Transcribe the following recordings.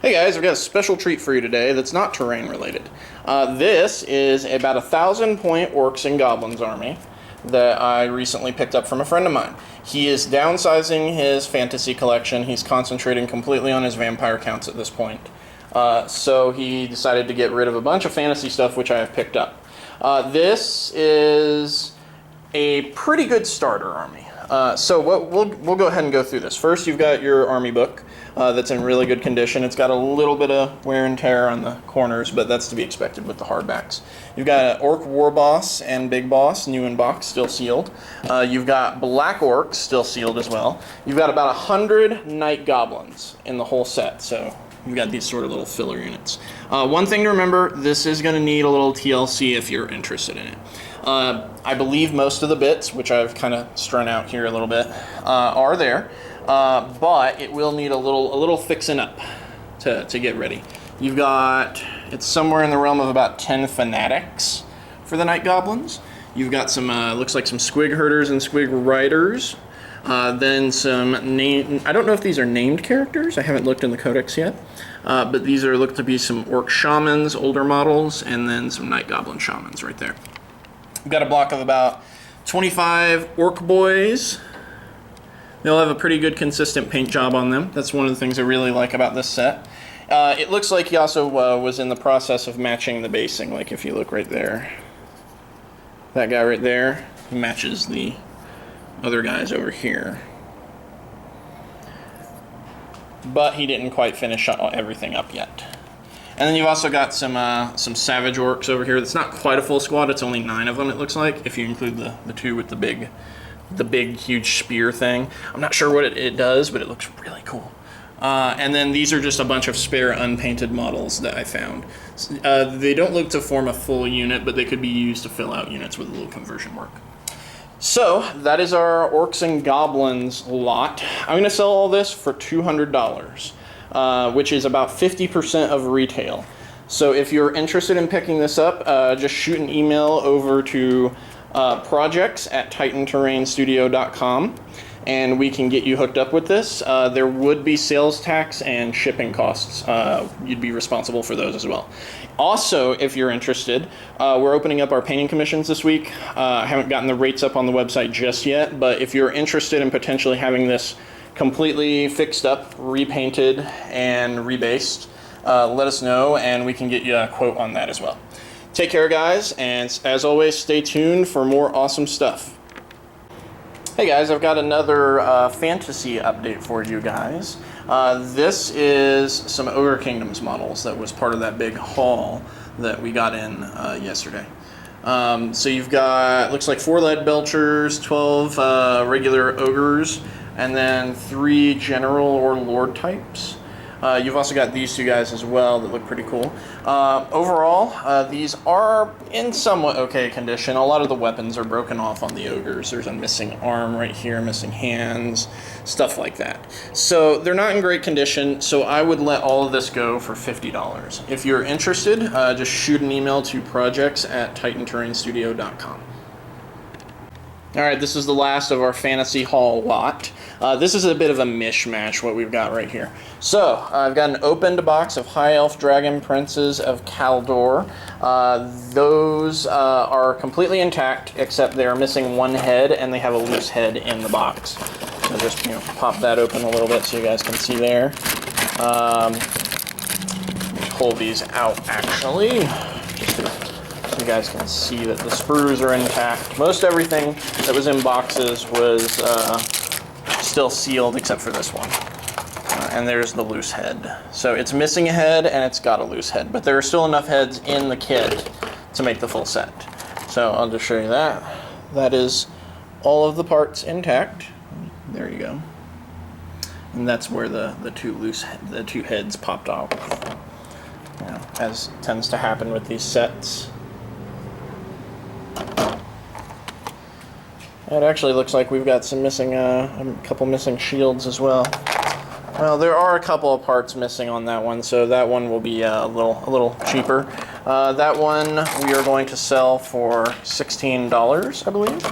Hey guys, I've got a special treat for you today that's not terrain related. This is about 1,000-point Orcs and Goblins army that I recently picked up from a friend of mine. He is downsizing his fantasy collection. He's concentrating completely on his vampire counts at this point. So he decided to get rid of a bunch of fantasy stuff, which I have picked up. This is a pretty good starter army. So we'll go ahead and go through this. First, you've got your army book that's in really good condition. It's got a little bit of wear and tear on the corners, but that's to be expected with the hardbacks. You've got an Orc War Boss and Big Boss, new in box, still sealed. You've got Black Orcs, still sealed as well. You've got about 100 Night Goblins in the whole set, so you've got these sort of little filler units. One thing to remember, this is going to need a little TLC if you're interested in it. I believe most of the bits, which I've kind of strung out here a little bit, are there, but it will need a little fixing up to get ready. You've got, it's somewhere in the realm of about 10 fanatics for the Night Goblins. You've got some, looks like some Squig Herders and Squig Riders. Then some I don't know if these are named characters. I haven't looked in the codex yet. But these are look to be some Orc Shamans, older models, and then some Night Goblin Shamans right there. We've got a block of about 25 Orc Boys. They'll have a pretty good consistent paint job on them. That's one of the things I really like about this set. It looks like he also was in the process of matching the basing. Like if you look right there, that guy right there matches the other guys over here. But he didn't quite finish everything up yet. And then you've also got some Savage Orcs over here. It's not quite a full squad. It's only 9 of them, it looks like, if you include the 2 with the big, huge spear thing. I'm not sure what it does, but it looks really cool. And then these are just a bunch of spare unpainted models that I found. They don't look to form a full unit, but they could be used to fill out units with a little conversion work. So, that is our Orcs and Goblins lot. I'm going to sell all this for $200, which is about 50% of retail. So if you're interested in picking this up, just shoot an email over to projects@titanterrainstudio.com and we can get you hooked up with this. There would be sales tax and shipping costs. You'd be responsible for those as well. Also, if you're interested, we're opening up our painting commissions this week. I haven't gotten the rates up on the website just yet, but if you're interested in potentially having this completely fixed up, repainted, and rebased, let us know and we can get you a quote on that as well. Take care, guys, and as always, stay tuned for more awesome stuff. Hey guys, I've got another fantasy update for you guys. This is some Ogre Kingdoms models that was part of that big haul that we got in yesterday. So you've got, looks like 4 Lead Belchers, 12 regular Ogres, and then 3 General or Lord types. You've also got these 2 guys as well that look pretty cool. Overall, these are in somewhat okay condition. A lot of the weapons are broken off on the Ogres. There's a missing arm right here, missing hands, stuff like that. So they're not in great condition, so I would let all of this go for $50. If you're interested, just shoot an email to projects@titanterrainstudio.com. Alright, this is the last of our fantasy haul lot. This is a bit of a mishmash, what we've got right here. So, I've got an opened box of High Elf Dragon Princes of Kaldor. Those are completely intact, except they are missing 1 head, and they have a loose head in the box. So just pop that open a little bit so you guys can see there. Pull these out, actually, just so you guys can see that the sprues are intact. Most everything that was in boxes was still sealed except for this one. And there's the loose head. So it's missing a head and it's got a loose head, but there are still enough heads in the kit to make the full set. So I'll just show you that. That is all of the parts intact. There you go. And that's where the 2 heads popped off. As tends to happen with these sets. It actually looks like we've got some missing, a couple missing shields as well. Well, there are a couple of parts missing on that one, so that one will be a little cheaper. That one we are going to sell for $16, I believe,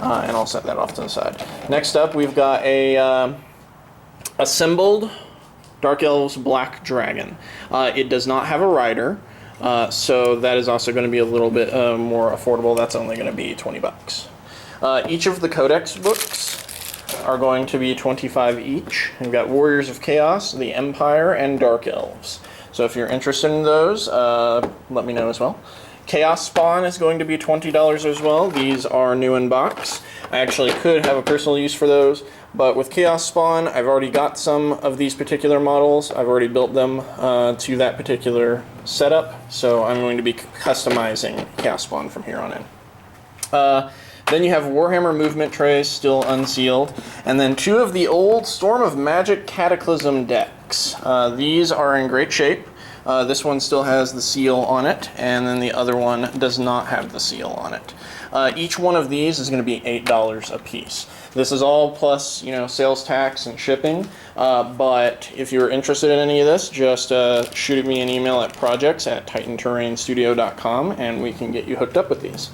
and I'll set that off to the side. Next up, we've got a assembled Dark Elves Black Dragon. It does not have a rider, so that is also going to be a little bit more affordable. That's only going to be 20 bucks. Each of the Codex books are going to be 25 each. We've got Warriors of Chaos, the Empire, and Dark Elves. So if you're interested in those, let me know as well. Chaos Spawn is going to be $20 as well. These are new in box. I actually could have a personal use for those, but with Chaos Spawn, I've already got some of these particular models. I've already built them to that particular setup, so I'm going to be customizing Chaos Spawn from here on in. Then you have Warhammer movement trays, still unsealed, and then 2 of the old Storm of Magic Cataclysm decks. These are in great shape. This one still has the seal on it, and then the other one does not have the seal on it. Each one of these is going to be $8 a piece. This is all plus, sales tax and shipping, but if you're interested in any of this, just shoot me an email at projects@titanterrainstudio.com and we can get you hooked up with these.